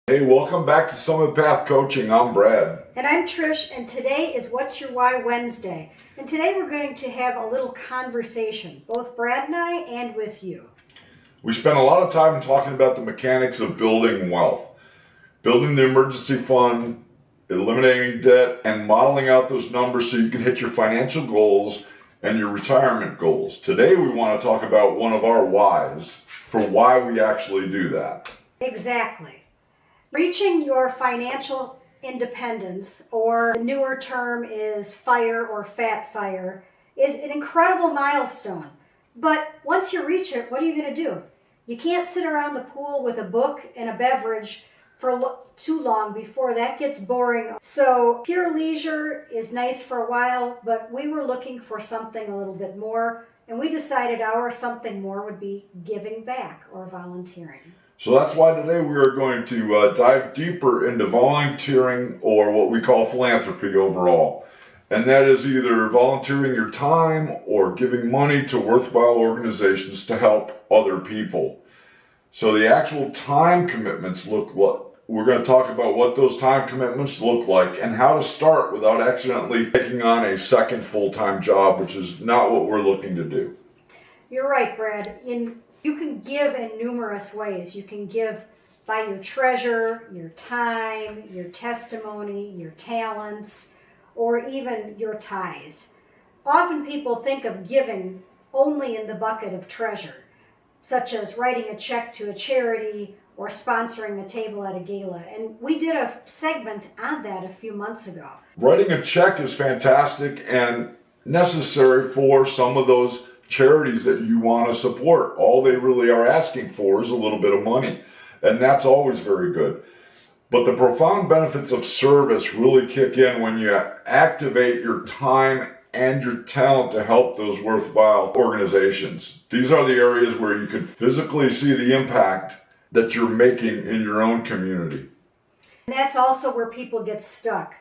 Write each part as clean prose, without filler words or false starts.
Hey, welcome back to Summit Path Coaching. I'm Brad. And I'm Trish, and today is What's Your Why Wednesday. And today we're going to have a little conversation, both Brad and I and with you. We spent a lot of time talking about the mechanics of building wealth, building the emergency fund, eliminating debt, and modeling out those numbers so you can hit your financial goals and your retirement goals. Today we want to talk about one of our whys for why we actually do that. Exactly. Reaching your financial independence, or the newer term is FIRE or fat FIRE, is an incredible milestone. But once you reach it, what are you going to do? You can't sit around the pool with a book and a beverage for too long before that gets boring. So pure leisure is nice for a while, but we were looking for something a little bit more, and we decided our something more would be giving back or volunteering. So that's why today we are going to dive deeper into volunteering, or what we call philanthropy overall. And that is either volunteering your time or giving money to worthwhile organizations to help other people. So the actual time commitments look like, we're going to talk about what those time commitments look like and how to start without accidentally taking on a second full-time job, which is not what we're looking to do. You're right, Brad. You can give in numerous ways. You can give by your treasure, your time, your testimony, your talents, or even your ties. Often people think of giving only in the bucket of treasure, such as writing a check to a charity or sponsoring a table at a gala. And we did a segment on that a few months ago. Writing a check is fantastic and necessary for some of those charities that you want to support. All they really are asking for is a little bit of money, and that's always very good. But the profound benefits of service really kick in when you activate your time and your talent to help those worthwhile organizations. These are the areas where you can physically see the impact that you're making in your own community. And that's also where people get stuck.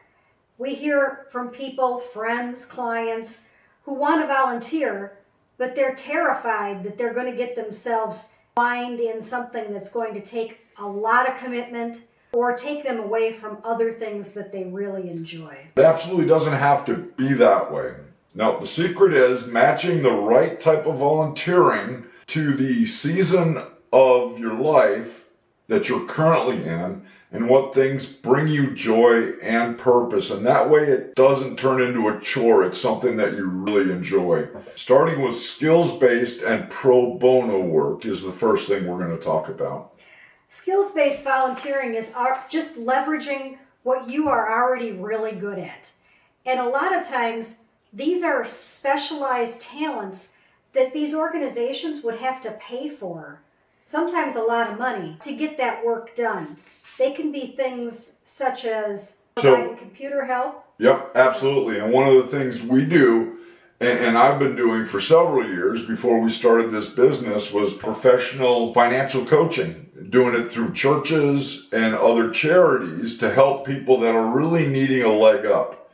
We hear from people, friends, clients, who want to volunteer, but they're terrified that they're going to get themselves wind in something that's going to take a lot of commitment or take them away from other things that they really enjoy. It absolutely doesn't have to be that way. Now, the secret is matching the right type of volunteering to the season of your life that you're currently in and what things bring you joy and purpose. And that way it doesn't turn into a chore. It's something that you really enjoy. Starting with skills-based and pro bono work is the first thing we're going to talk about. Skills-based volunteering is just leveraging what you are already really good at. And a lot of times these are specialized talents that these organizations would have to pay for, sometimes a lot of money, to get that work done. They can be things such as providing computer help. Yep, absolutely. And one of the things we do, and I've been doing for several years before we started this business, was professional financial coaching, doing it through churches and other charities to help people that are really needing a leg up.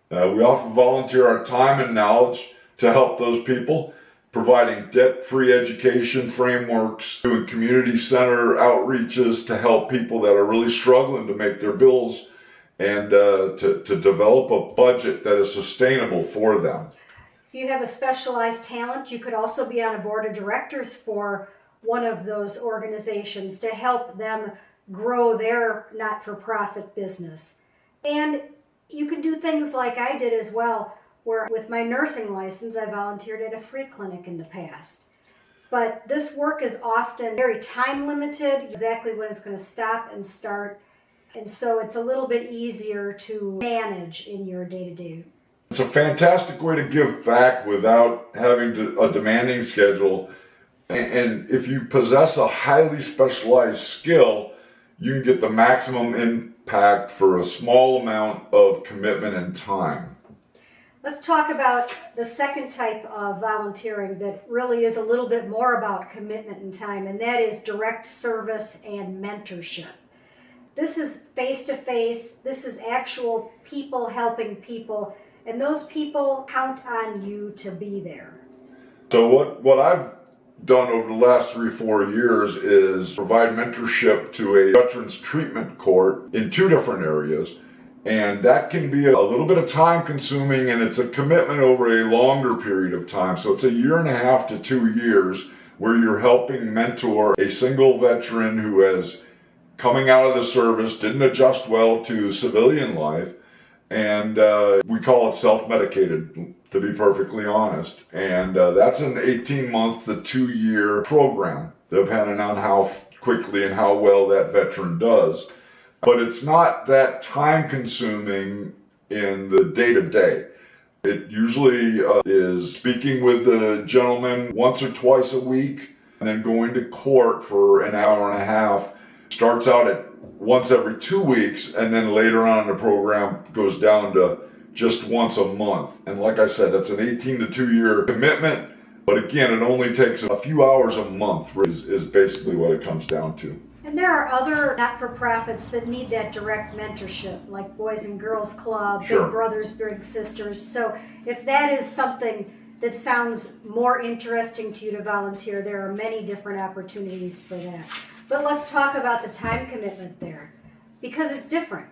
We often volunteer our time and knowledge to help those people, providing debt-free education frameworks, doing community center outreaches to help people that are really struggling to make their bills and to develop a budget that is sustainable for them. If you have a specialized talent, you could also be on a board of directors for one of those organizations to help them grow their not-for-profit business. And you can do things like I did as well, where with my nursing license, I volunteered at a free clinic in the past. But this work is often very time limited, exactly when it's going to stop and start. And so it's a little bit easier to manage in your day-to-day. It's a fantastic way to give back without having a demanding schedule. And if you possess a highly specialized skill, you can get the maximum impact for a small amount of commitment and time. Let's talk about the second type of volunteering that really is a little bit more about commitment and time, and that is direct service and mentorship. This is face-to-face, this is actual people helping people, and those people count on you to be there. So what I've done over the last 3-4 years is provide mentorship to a veterans treatment court in 2 different areas. And that can be a little bit of time consuming, and it's a commitment over a longer period of time. So it's 1.5 to 2 years where you're helping mentor a single veteran who has coming out of the service, didn't adjust well to civilian life. And we call it self-medicated, to be perfectly honest. And that's an 18-month to 2-year program, depending on how quickly and how well that veteran does. But it's not that time-consuming in the day-to-day. It usually is speaking with the gentleman once or twice a week, and then going to court for an hour and a half. Starts out at once every 2 weeks, and then later on in the program goes down to just once a month. And like I said, that's an 18 to 2-year commitment. But again, it only takes a few hours a month is basically what it comes down to. And there are other not-for-profits that need that direct mentorship, like Boys and Girls Club, Sure. Big Brothers, Big Sisters. So if that is something that sounds more interesting to you to volunteer, there are many different opportunities for that. But let's talk about the time commitment there, because it's different.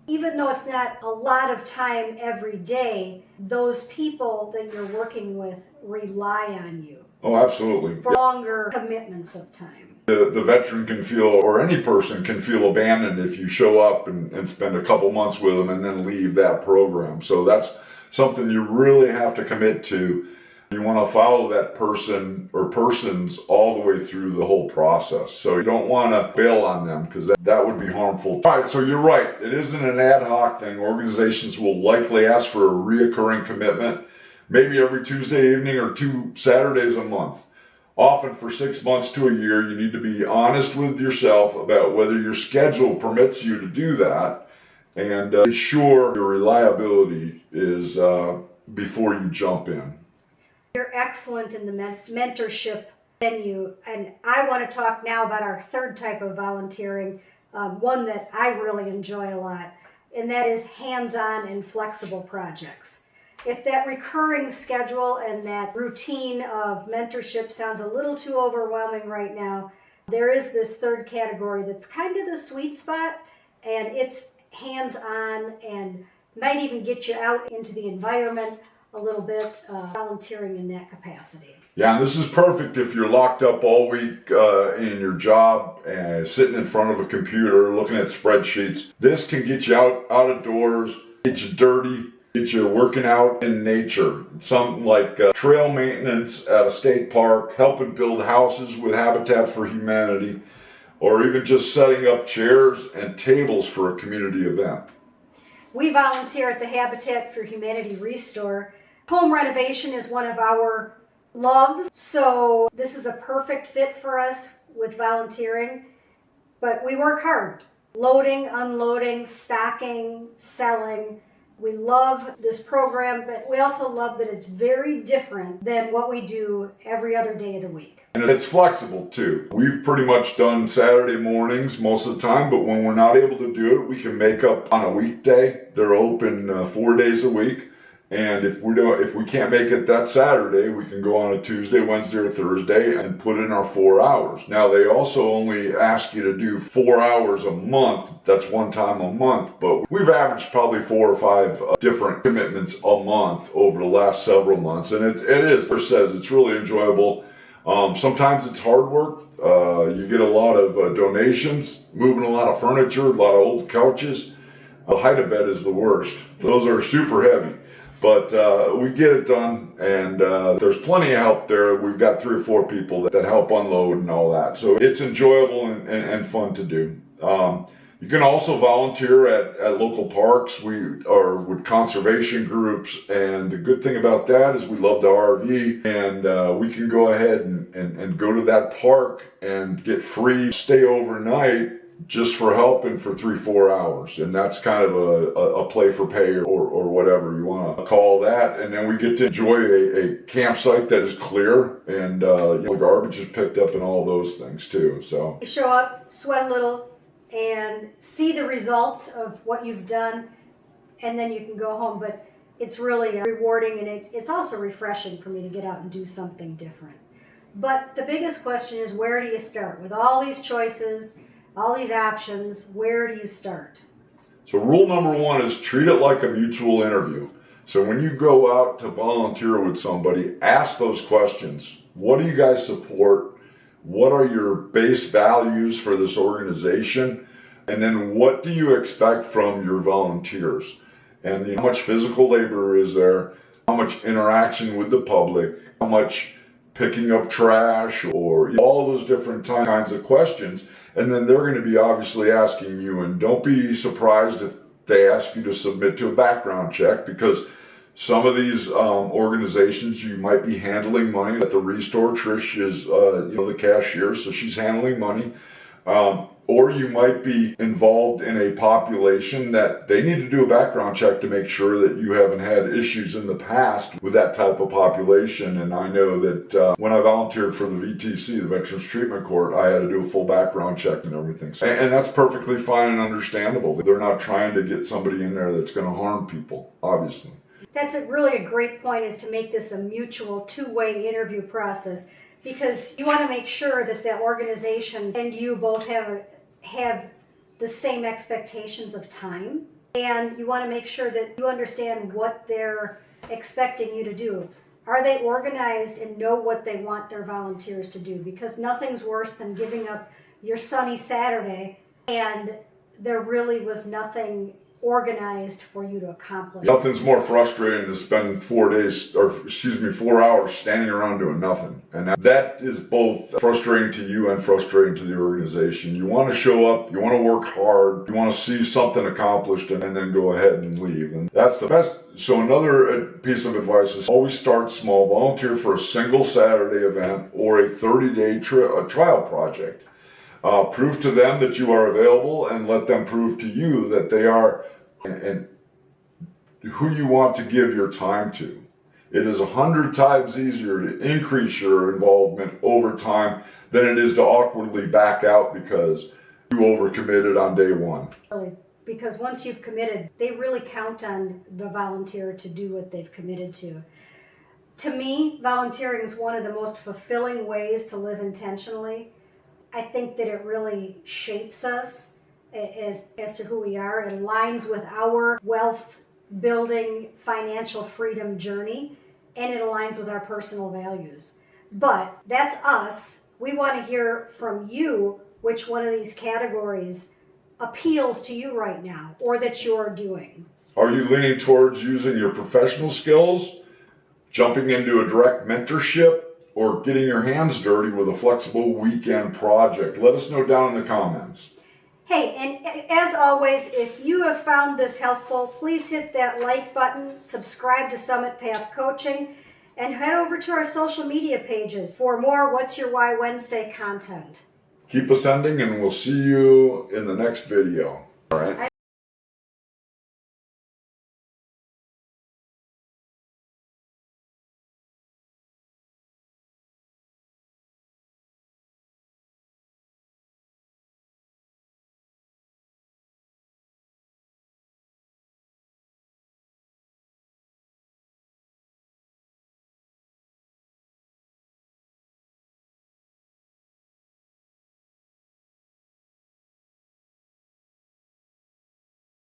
Even though it's not a lot of time every day, those people that you're working with rely on you Oh, absolutely. for longer commitments of time. The veteran can feel, or any person can feel abandoned if you show up and spend a couple months with them and then leave that program. So that's something you really have to commit to. You want to follow that person or persons all the way through the whole process. So you don't want to bail on them, because that would be harmful. All right, so you're right. It isn't an ad hoc thing. Organizations will likely ask for a reoccurring commitment, maybe every Tuesday evening or 2 Saturdays a month. Often for 6 months to a year, you need to be honest with yourself about whether your schedule permits you to do that, and be sure your reliability is before you jump in. You're excellent in the mentorship venue, and I want to talk now about our third type of volunteering, one that I really enjoy a lot, and that is hands-on and flexible projects. If that recurring schedule and that routine of mentorship sounds a little too overwhelming right now, there is this third category that's kind of the sweet spot, and it's hands-on and might even get you out into the environment a little bit, volunteering in that capacity. Yeah, and this is perfect if you're locked up all week in your job and sitting in front of a computer looking at spreadsheets. This can get you out of doors, get you dirty, get you working out in nature. Something like trail maintenance at a state park, helping build houses with Habitat for Humanity, or even just setting up chairs and tables for a community event. We volunteer at the Habitat for Humanity Restore. Home renovation is one of our loves, so this is a perfect fit for us with volunteering. But we work hard. Loading, unloading, stocking, selling. We love this program, but we also love that it's very different than what we do every other day of the week. And it's flexible too. We've pretty much done Saturday mornings most of the time, but when we're not able to do it, we can make up on a weekday. They're open 4 days a week. And if we can't make it that Saturday, we can go on a Tuesday, Wednesday, or Thursday and put in our 4 hours. Now, they also only ask you to do 4 hours a month. That's one time a month. But we've averaged probably 4 or 5 different commitments a month over the last several months. And it is, Trish says, it's really enjoyable. Sometimes it's hard work. You get a lot of donations, moving a lot of furniture, a lot of old couches. The hide-a-bed is the worst. Those are super heavy. But we get it done, and there's plenty of help there. We've got 3 or 4 people that help unload and all that. So it's enjoyable and fun to do. You can also volunteer at local parks. We are with conservation groups, and the good thing about that is we love the RV, and we can go ahead and go to that park and get free stay overnight just for helping for 3-4 hours. And that's kind of a play for pay or whatever you want to call that. And then we get to enjoy a campsite that is clear, and the garbage is picked up and all those things too. So You show up, sweat a little, and see the results of what you've done, and then you can go home. But it's really rewarding, and it's also refreshing for me to get out and do something different. But the biggest question is, where do you start? With all these choices, all these options, where do you start? So rule number one is treat it like a mutual interview. So when you go out to volunteer with somebody, ask those questions. What do you guys support? What are your base values for this organization? And then what do you expect from your volunteers? And how much physical labor is there? How much interaction with the public? How much picking up trash, or all those different kinds of questions. And then they're going to be obviously asking you, and don't be surprised if they ask you to submit to a background check, because some of these organizations, you might be handling money. At the Restore, Trish is the cashier, so she's handling money. Or you might be involved in a population that they need to do a background check to make sure that you haven't had issues in the past with that type of population. And I know that when I volunteered for the VTC, the Veterans Treatment Court, I had to do a full background check and everything. And that's perfectly fine and understandable. They're not trying to get somebody in there that's going to harm people, obviously. That's really a great point, is to make this a mutual two-way interview process, because you want to make sure that the organization and you both have the same expectations of time, and you want to make sure that you understand what they're expecting you to do. Are they organized and know what they want their volunteers to do? Because nothing's worse than giving up your sunny Saturday and there really was nothing organized for you to accomplish. Nothing's more frustrating to spend 4 hours standing around doing nothing. And that is both frustrating to you and frustrating to the organization. You want to show up, you want to work hard, you want to see something accomplished, and then go ahead and leave. And that's the best. So another piece of advice is always start small. Volunteer for a single Saturday event or a 30-day trial project. Prove to them that you are available, and let them prove to you that they are and who you want to give your time to. It is 100 times easier to increase your involvement over time than it is to awkwardly back out because you overcommitted on day one. Really, because once you've committed, they really count on the volunteer to do what they've committed to. To me, volunteering is one of the most fulfilling ways to live intentionally. I think that it really shapes us as to who we are. It aligns with our wealth building, financial freedom journey, and it aligns with our personal values. But that's us. We want to hear from you which one of these categories appeals to you right now, or that you're doing. Are you leaning towards using your professional skills, jumping into a direct mentorship, or getting your hands dirty with a flexible weekend project? Let us know down in the comments. Hey, and as always, if you have found this helpful, please hit that like button, subscribe to Summit Path Coaching, and head over to our social media pages for more What's Your Why Wednesday content. Keep ascending, and we'll see you in the next video. All right.